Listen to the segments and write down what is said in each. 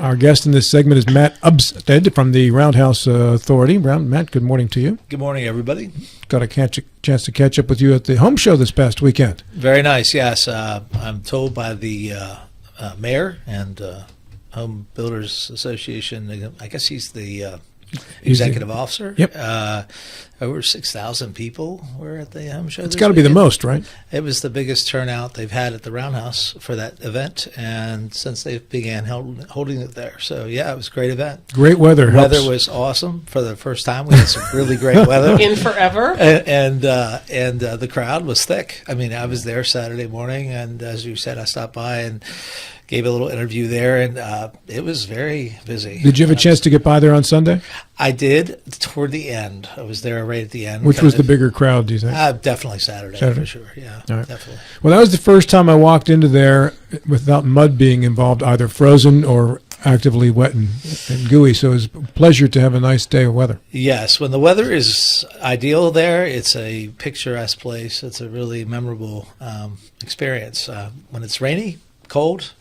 Our guest in this segment is Matt Umstead from the Roundhouse Authority. Matt, good morning to you. Good morning, everybody. Got a chance to catch up with you at the home show this past weekend. Very nice, yes. I'm told by the mayor and Home Builders Association, I guess he's the executive officer. Yep. Over 6,000 people were at the home show. It's got to be the most, right? It was the biggest turnout they've had at the Roundhouse for that event, and since they began holding it there. So, yeah, it was a great event. Great weather. Weather was awesome for the first time. We had some really great weather. In forever. And the crowd was thick. I mean, I was there Saturday morning, and as you said, I stopped by and gave a little interview there, and it was very busy. Did you have a chance to get by there on Sunday? I did toward the end. I was there right at the end. Which was the bigger crowd, do you think? Definitely Saturday, for sure. Yeah, right. Definitely. Well, that was the first time I walked into there without mud being involved, either frozen or actively wet and gooey. So it was a pleasure to have a nice day of weather. Yes, when the weather is ideal there, it's a picturesque place. It's a really memorable experience. When it's rainy, cold,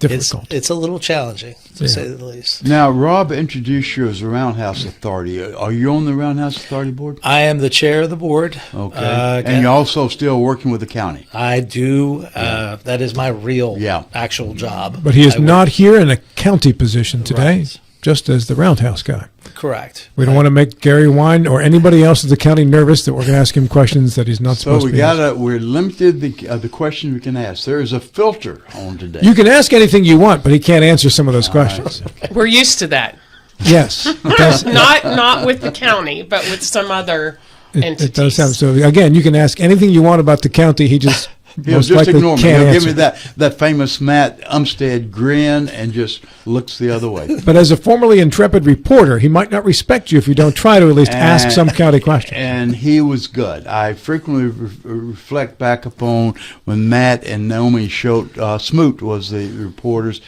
it's a little challenging, to say the least. Now, Rob introduced you as the Roundhouse Authority. Are you on the Roundhouse Authority board? I am the chair of the board. Okay. And you're also still working with the county? I do. That is my real, actual job. But he is not here in a county position today, just as the Roundhouse guy. Correct. We don't want to make Gary Wine or anybody else at the county nervous that we're going to ask him questions that he's not supposed to be asking. We're limited the questions we can ask. There is a filter on today. You can ask anything you want, but he can't answer some of those questions. We're used to that. Yes. Not with the county, but with some other entities. It does sound so. Again, you can ask anything you want about the county. He just He'll most just likely ignore me. can't He'll answer. give me that famous Matt Umstead grin and just looks the other way. But as a formerly intrepid reporter, he might not respect you if you don't try to at least ask some county question. And he was good. I frequently reflect back upon when Matt and Naomi Smoot was the reporters,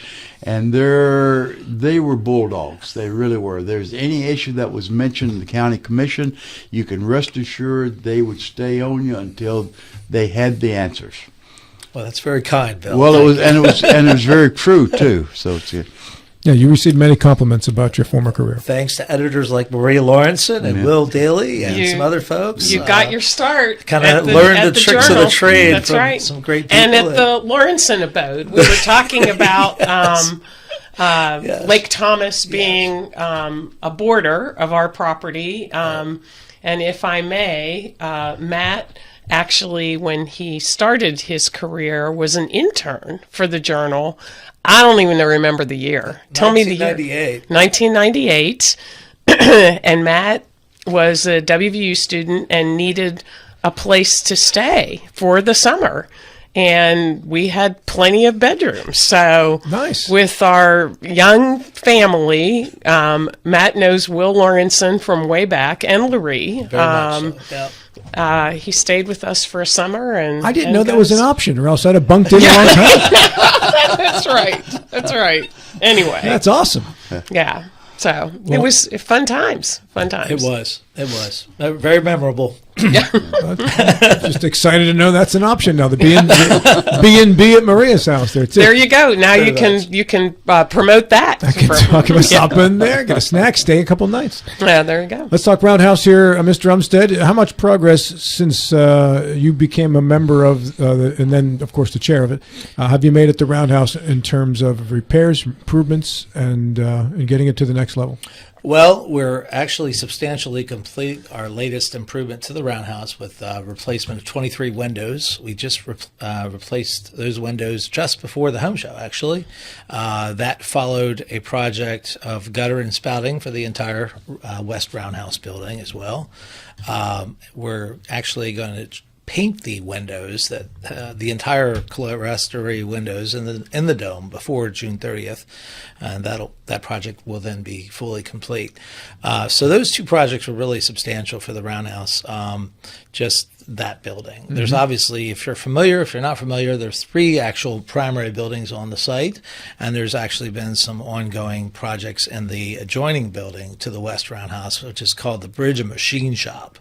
and they were bulldogs. They really were. There's any issue that was mentioned in the county commission, you can rest assured they would stay on you until they had the answers. Well, that's very kind, Bill. Well, it was very true too. So it's good. Yeah, you received many compliments about your former career. Thanks to editors like Maria Lawrenson and Will Daly and some other folks. You got your start. Kind of learned the tricks Journal. of the trade That's from right. some great people. And at the Lawrenson abode, we were talking about Lake Thomas being a border of our property. And if I may, Matt actually, when he started his career, was an intern for the Journal. I don't even remember the year. Tell me the year. 1998. And Matt was a WVU student and needed a place to stay for the summer. And we had plenty of bedrooms. So nice. With our young family, Matt knows Will Lawrenson from way back and Larry. Very much so. Yep. He stayed with us for a summer, and I didn't know that was an option, or else I'd have bunked in a long time. That's right. Anyway, that's awesome. Yeah. So it was fun times. It was very memorable. Just excited to know that's an option now. The B&B at Maria's house there too. There you go. Now you can promote that. I can talk about stop in there, get a snack, stay a couple nights. Yeah, there you go. Let's talk Roundhouse here, Mr. Umstead. How much progress since you became a member of, and then of course the chair of it, have you made at the Roundhouse in terms of repairs, improvements, and getting it to the next level? Well, we're actually substantially complete our latest improvement to the Roundhouse with replacement of 23 windows. We just replaced those windows just before the home show, actually. That followed a project of gutter and spouting for the entire West Roundhouse building as well. We're actually going to paint the windows, that the entire clerestory windows in the dome before June 30th, and that project will then be fully complete. So those two projects were really substantial for the Roundhouse. Just that building. Mm-hmm. There's obviously, if you're familiar, if you're not familiar, there's 3 actual primary buildings on the site, and there's actually been some ongoing projects in the adjoining building to the West Roundhouse, which is called the Bridge and Machine Shop.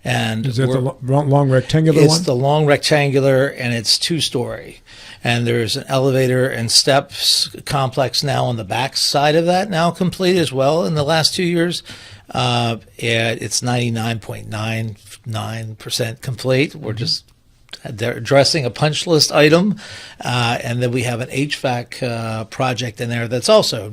And is that the long rectangular one? It's the long rectangular, and it's 2-story. And there's an elevator and steps complex now on the back side of that, now complete as well in the last 2 years. And it's 99.99% complete. We're just they're addressing a punch list item. And then we have an HVAC project in there that's also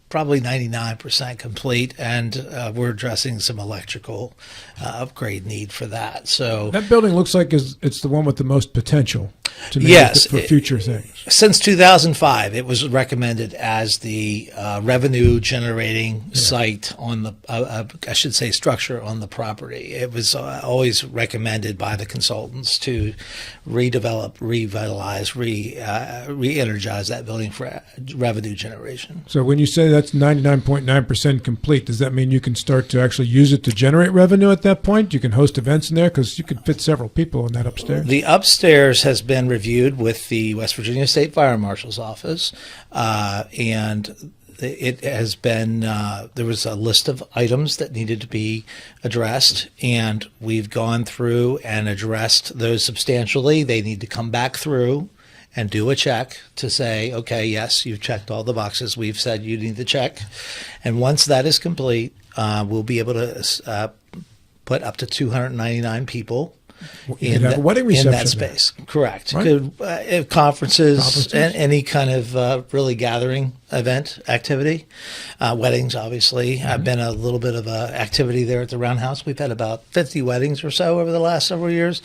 probably 99% complete, and we're addressing some electrical upgrade need for that. So that building looks like it's the one with the most potential to make yes, it for future things. Since 2005, it was recommended as the revenue generating site on the, I should say, structure on the property. It was always recommended by the consultants to redevelop, revitalize, re-energize that building for revenue generation. So when you say that's 99.9% complete, does that mean you can start to actually use it to generate revenue at that point? You can host events in there because you could fit several people in that upstairs. The upstairs has been reviewed with the West Virginia State Fire Marshal's office, and it has been, there was a list of items that needed to be addressed, and we've gone through and addressed those substantially. They need to come back through and do a check to say, okay, yes, you've checked all the boxes we've said you need to check. And once that is complete, we'll be able to put up to 299 people in have a wedding reception that space. there. Correct. Right. Conferences. And any kind of really gathering event activity. Weddings, obviously. I've been a little bit of a activity there at the Roundhouse. We've had about 50 weddings or so over the last several years.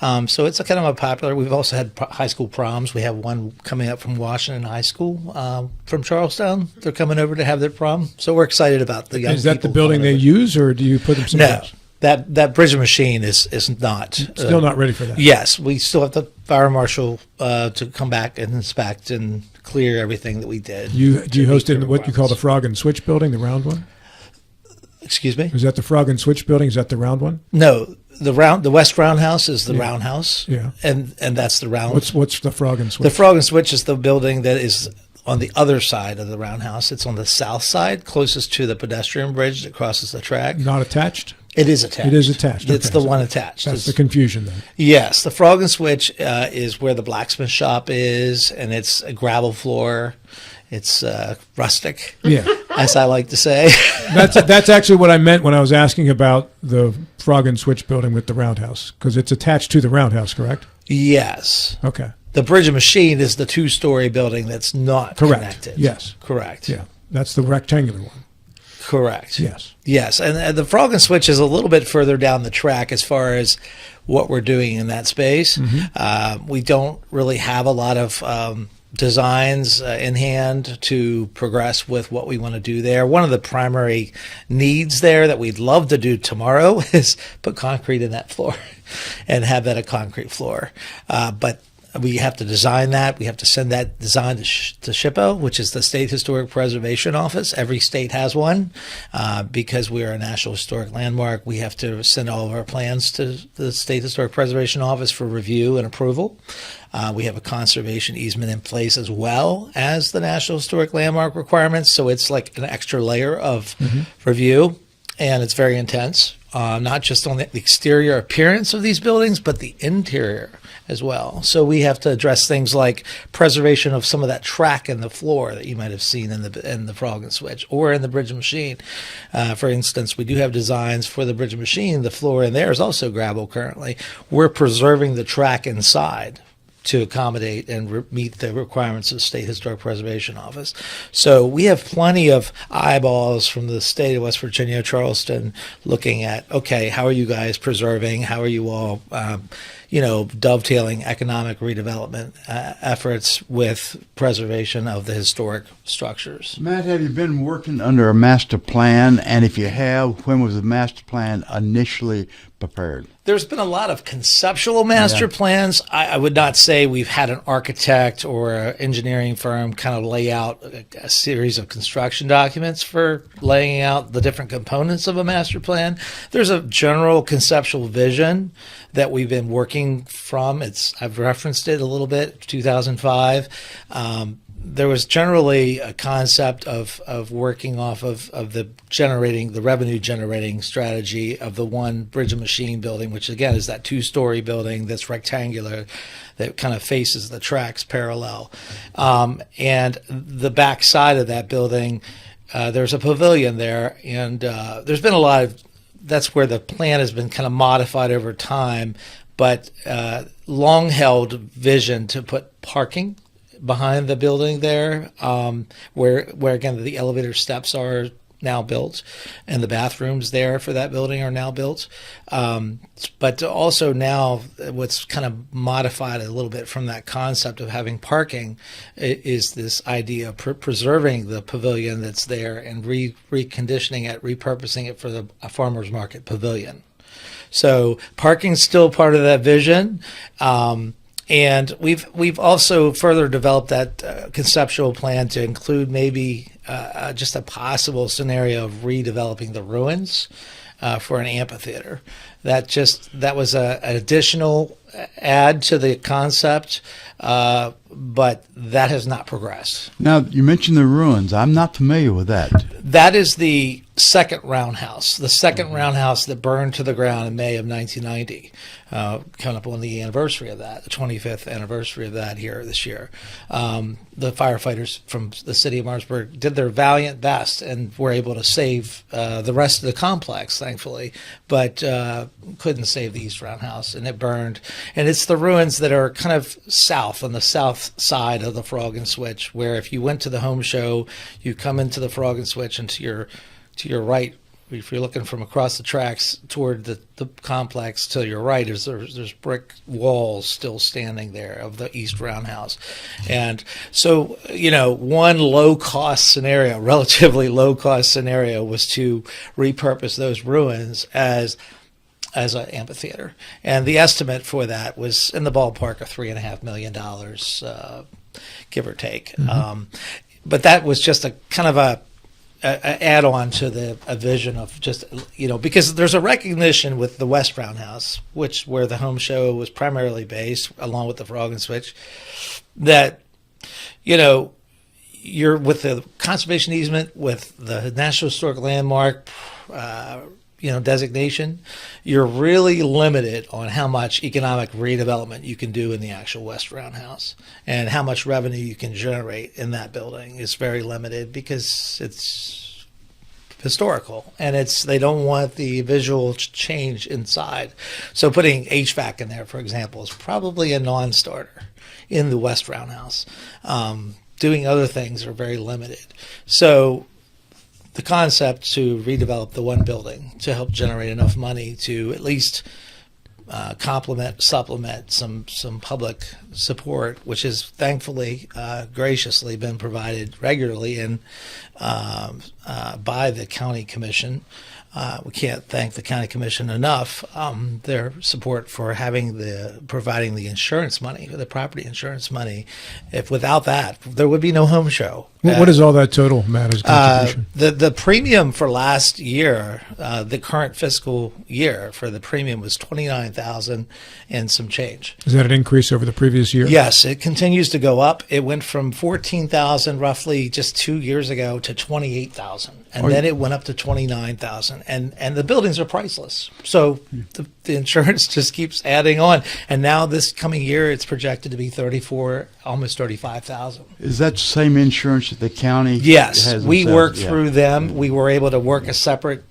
So it's a kind of a popular. We've also had high school proms. We have one coming up from Washington High School from Charlestown. They're coming over to have their prom. So we're excited about the young people. Is that the building they use, or do you put them somewhere else? That bridge and machine is not still not ready for that. Yes, we still have the fire marshal to come back and inspect and clear everything that we did. Do you host it in what you call the Frog and Switch building, the round one? Excuse me? Is that the Frog and Switch building? Is that the round one? No, the West Roundhouse is the Roundhouse. Yeah, and that's the round. What's the Frog and Switch? The Frog and Switch is the building that is on the other side of the Roundhouse. It's on the south side, closest to the pedestrian bridge that crosses the track. Not attached? It is attached. It is attached. It's Okay, the one attached. That's the confusion then. Yes, the Frog and Switch is where the blacksmith shop is, and it's a gravel floor. It's rustic, Yeah. as I like to say. That's actually what I meant when I was asking about the Frog and Switch building with the Roundhouse, because it's attached to the Roundhouse, correct? Yes. Okay. The Bridge and Machine is the two-story building that's not Correct. connected. Yes. Correct. Yeah. That's the rectangular one. Correct. Yes. Yes, and the Frog and Switch is a little bit further down the track as far as what we're doing in that space. We don't really have a lot of designs in hand to progress with what we want to do there. One of the primary needs there that we'd love to do tomorrow is put concrete in that floor and have that a concrete floor. But we have to design that. We have to send that design to SHPO, which is the State Historic Preservation Office. Every state has one. Because we are a National Historic Landmark, we have to send all of our plans to the State Historic Preservation Office for review and approval. We have a conservation easement in place as well as the National Historic Landmark requirements. So it's like an extra layer of review, and it's very intense. Not just on the exterior appearance of these buildings, but the interior as well. So we have to address things like preservation of some of that track in the floor that you might have seen in the Frog and Switch or in the Bridge and Machine. For instance, we do have designs for the Bridge and Machine. The floor in there is also gravel currently. We're preserving the track inside to accommodate and meet the requirements of the State Historic Preservation Office. So we have plenty of eyeballs from the state of West Virginia, Charleston, looking at, okay, how are you guys preserving? How are you all, dovetailing economic redevelopment efforts with preservation of the historic structures? Matt, have you been working under a master plan? And if you have, when was the master plan initially prepared? There's been a lot of conceptual master plans. I would not say we've had an architect or an engineering firm kind of lay out a series of construction documents for laying out the different components of a master plan. There's a general conceptual vision that we've been working from. I've referenced it a little bit, 2005. there was generally a concept of working off of the revenue generating strategy of the one Bridge and Machine building, which again is that 2-story building that's rectangular that kind of faces the tracks parallel. And the back side of that building, there's a pavilion there, and there's been a lot of, that's where the plan has been kind of modified over time, but long held vision to put parking behind the building there, where again the elevator steps are now built, and the bathrooms there for that building are now built. But also now, what's kind of modified a little bit from that concept of having parking is this idea of preserving the pavilion that's there and reconditioning it, repurposing it for a farmers market pavilion. So parking's still part of that vision. And we've also further developed that conceptual plan to include maybe just a possible scenario of redeveloping the ruins for an amphitheater. That was an additional add to the concept, but that has not progressed. Now, you mentioned the ruins. I'm not familiar with that. That is the second roundhouse, that burned to the ground in May of 1990, coming up on the anniversary of that, the 25th anniversary of that here this year. The firefighters from the city of Martinsburg did their valiant best and were able to save the rest of the complex, thankfully, but couldn't save the East Roundhouse, and it burned. And it's the ruins that are kind of south, on the south side of the Frog and Switch, where if you went to the home show, you come into the Frog and Switch, and to your right, if you're looking from across the tracks toward the complex, to your right there's brick walls still standing there of the East Roundhouse. And so, one relatively low cost scenario was to repurpose those ruins as an amphitheater. And the estimate for that was in the ballpark of $3.5 million, give or take. Mm-hmm. But that was just a kind of a add-on to a vision of just, because there's a recognition with the West Roundhouse, where the home show was primarily based, along with the Frog and Switch, that, you're with the conservation easement, with the National Historic Landmark, designation, you're really limited on how much economic redevelopment you can do in the actual West Roundhouse, and how much revenue you can generate in that building is very limited because it's historical, and they don't want the visual change inside. So putting HVAC in there, for example, is probably a non-starter in the West Roundhouse. Doing other things are very limited. So the concept to redevelop the one building to help generate enough money to at least supplement some public support, which has thankfully graciously been provided regularly by the county commission. We can't thank the county commission enough, their support for providing the insurance money, the property insurance money. If without that, there would be no home show. What is all that total, Matt, as contribution? The premium for last year, the current fiscal year for the premium was $29,000 and some change. Is that an increase over the previous year? Yes, it continues to go up. It went from $14,000 roughly just 2 years ago to $28,000, and then it went up to $29,000. And the buildings are priceless, so the insurance just keeps adding on. And now this coming year, it's projected to be almost $35,000. Is that the same insurance that the county? Yes, has we themselves? worked through them. We were able to work a separate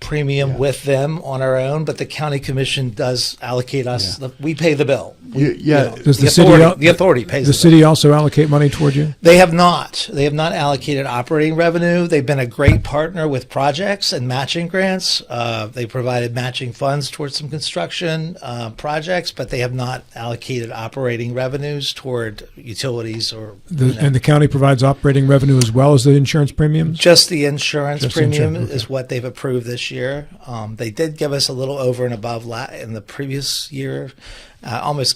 premium with them on our own, but the county commission does allocate us. We pay the bill. Does the authority pays the city also allocate money toward you? They have not. They have not allocated operating revenue. They've been a great partner with projects and matching grants. They provided matching funds towards some construction projects, but they have not allocated operating revenues toward utilities or. And the county provides operating revenue as well as the insurance premiums? Just the insurance premium is what they've approved this year. They did give us a little over and above in the previous year. I don't want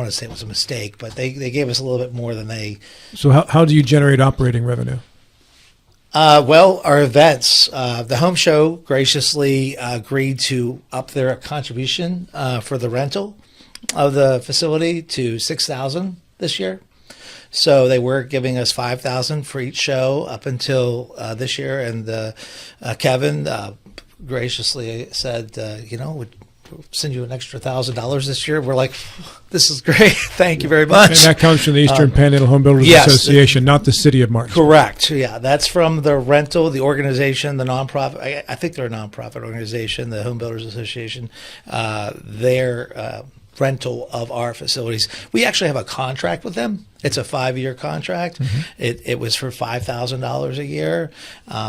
to say it was a mistake, but they gave us a little bit more than they. So how do you generate operating revenue? Well, our events, the home show graciously agreed to up their contribution for the rental of the facility to $6,000 this year. So they were giving us $5,000 for each show up until this year, and Kevin graciously said, would send you an extra $1,000 this year. We're like, this is great. Thank you very much. And that comes from the Eastern Panhandle Home Builders Association, not the city of Martinsburg. Correct. Yeah, that's from the rental, the organization, the nonprofit. I think they're a nonprofit organization, the Home Builders Association. Their rental of our facilities. We actually have a contract with them. It's a 5-year contract. Mm-hmm. It was for $5,000 a year.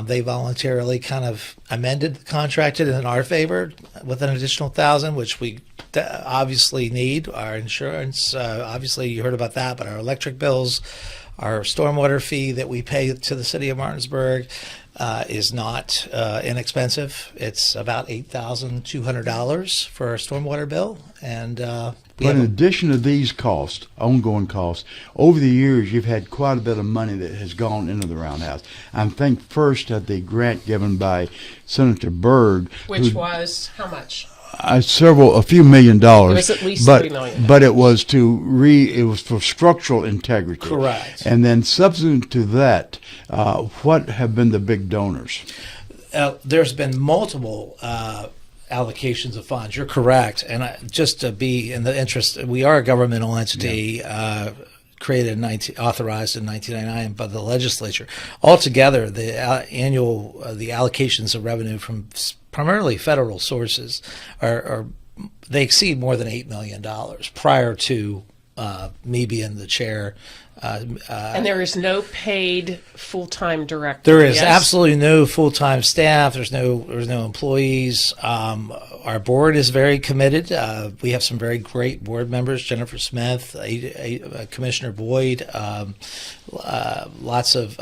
They voluntarily kind of amended the contract in our favor with an additional $1,000, which we obviously need. Our insurance, obviously you heard about that, but our electric bills, our stormwater fee that we pay to the city of Martinsburg is not inexpensive. It's about $8,200 for a stormwater bill. And but in addition to these costs, ongoing costs, over the years you've had quite a bit of money that has gone into the Roundhouse. I'm thinking first of the grant given by Senator Byrd, which was how much? A few $1 million. It was at least $3 million. But it was it was for structural integrity. Correct. And then subsequent to that, what have been the big donors? There's been multiple allocations of funds. You're correct. And just to be in the interest, we are a governmental entity. Yeah. Created authorized in 1999 by the legislature. Altogether, the allocations of revenue from primarily federal sources they exceed more than $8 million prior to me being the chair. And there is no paid full-time director. There is absolutely no full-time staff. There's no employees. Our board is very committed. We have some very great board members: Jennifer Smith, Commissioner Boyd. Lots of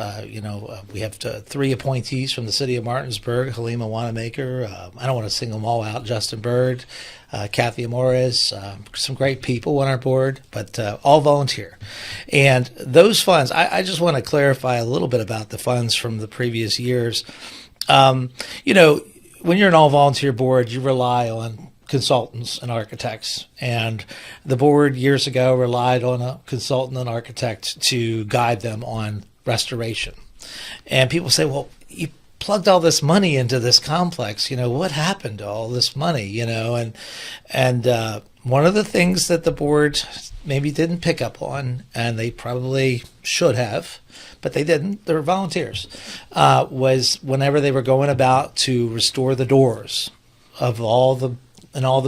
we have 3 appointees from the city of Martinsburg: Halima Wanamaker. I don't want to sing them all out. Justin Byrd, Kathy Amores. Some great people on our board, but all volunteer. And those funds, I just want to clarify a little bit about the funds from the previous years. When you're an all-volunteer board, you rely on consultants and architects. And the board years ago relied on a consultant and architect to guide them on restoration. And people say, well, you plugged all this money into this complex. What happened to all this money? And one of the things that the board maybe didn't pick up on, and they probably should have, but they didn't, they were volunteers, was whenever they were going about to restore the doors of all the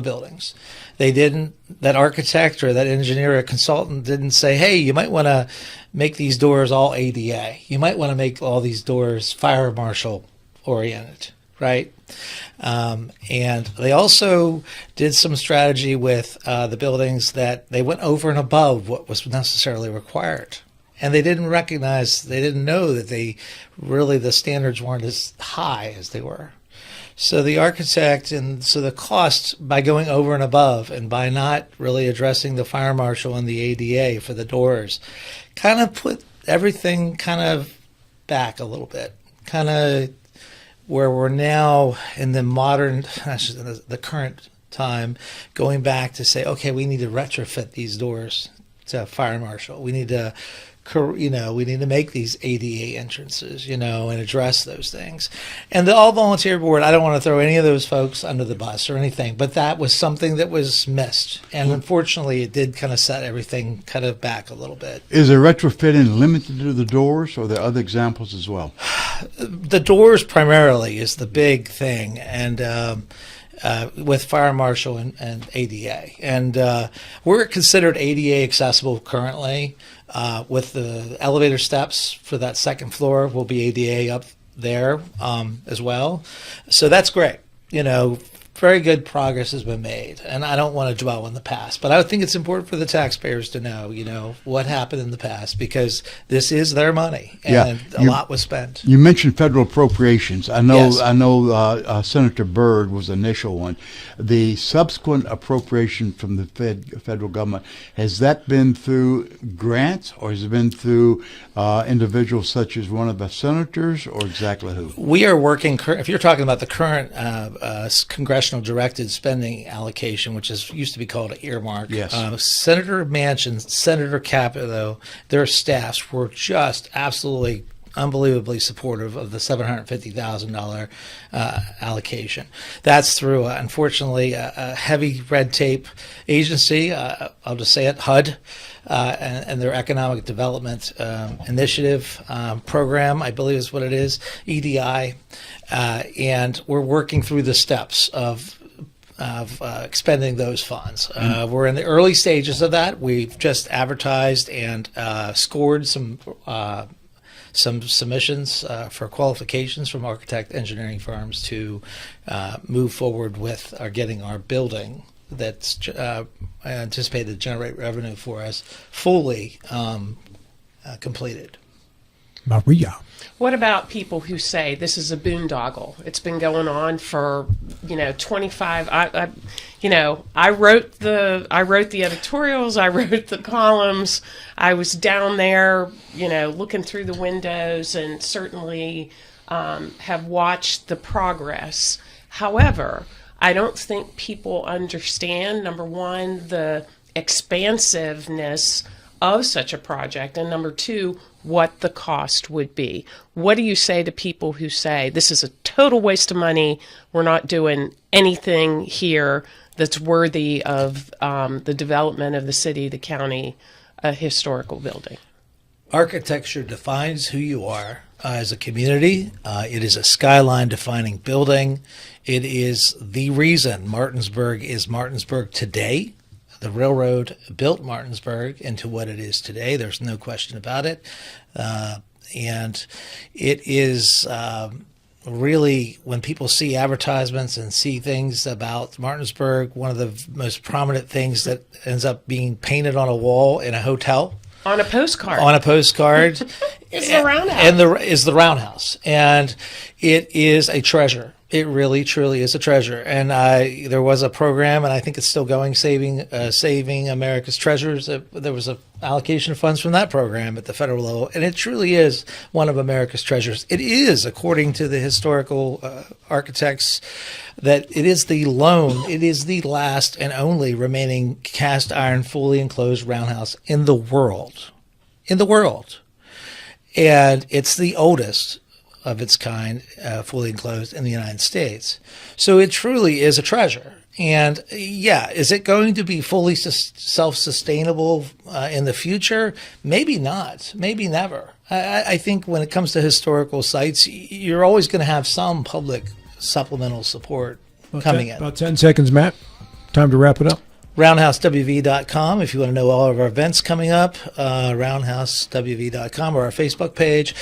buildings, that architect or that engineer or consultant didn't say, hey, you might want to make these doors all ADA. You might want to make all these doors fire marshal oriented, right? And they also did some strategy with the buildings that they went over and above what was necessarily required. And they didn't know that the standards weren't as high as they were. So the architect, and so the cost by going over and above and by not really addressing the fire marshal and the ADA for the doors, kind of put everything kind of back a little bit, kind of where we're now in the modern, the current time, going back to say, okay, we need to retrofit these doors to fire marshal. We need to make these ADA entrances, and address those things. And the all-volunteer board, I don't want to throw any of those folks under the bus or anything, but that was something that was missed. And unfortunately, it did kind of set everything kind of back a little bit. Is there retrofitting limited to the doors, or are there other examples as well? The doors primarily is the big thing, and with fire marshal and ADA. And we're considered ADA accessible currently. With the elevator steps for that second floor will be ADA up there as well. So that's great. Very good progress has been made. And I don't want to dwell on the past, but I think it's important for the taxpayers to know, what happened in the past, because this is their money and a lot was spent. You mentioned federal appropriations. I know. Yes. I know Senator Byrd was the initial one. The subsequent appropriation from the federal government, has that been through grants, or has it been through individuals such as one of the senators, or exactly who? We are working. If you're talking about the current congressional congressional directed spending allocation, which used to be called an earmark. Yes. Senator Manchin, Senator Capito, their staffs were just absolutely unbelievably supportive of the $750,000 allocation. That's through, unfortunately, a heavy red tape agency. I'll just say it, HUD, and their Economic Development Initiative program, I believe is what it is, EDI. And we're working through the steps of expending those funds. We're in the early stages of that. We've just advertised and scored some submissions for qualifications from architect engineering firms to move forward with getting our building that's anticipated to generate revenue for us fully completed. Maria. What about people who say this is a boondoggle? It's been going on for 25. I wrote the editorials. I wrote the columns. I was down there, looking through the windows, and certainly have watched the progress. However, I don't think people understand, number one, the expansiveness of such a project, and number two, what the cost would be. What do you say to people who say this is a total waste of money, we're not doing anything here that's worthy of the development of the city, the county, a historical building? Architecture defines who you are as a community. It is a skyline-defining building. It is the reason Martinsburg is Martinsburg today. The railroad built Martinsburg into what it is today. There's no question about it. And it is really, when people see advertisements and see things about Martinsburg, one of the most prominent things that ends up being painted on a wall in a hotel. On a postcard. Is the roundhouse. And is the roundhouse. And it is a treasure. It really, truly is a treasure. And there was a program, and I think it's still going, Saving America's Treasures. There was an allocation of funds from that program at the federal level, and it truly is one of America's treasures. It is, according to the historical architects, that it is the last and only remaining cast iron, fully enclosed roundhouse in the world. And it's the oldest of its kind, fully enclosed in the United States. So it truly is a treasure. And yeah, is it going to be fully self-sustainable in the future? Maybe not. Maybe never. I think when it comes to historical sites, you're always going to have some public supplemental support coming in. About 10 seconds, Matt. Time to wrap it up. RoundhouseWV.com if you want to know all of our events coming up. RoundhouseWV.com or our Facebook page.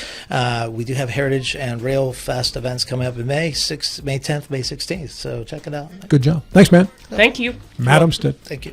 We do have Heritage and Rail Fest events coming up in May 10th, May 16th. So check it out. Good job. Thanks, man. Thank you. Matt Umstead. Thank you.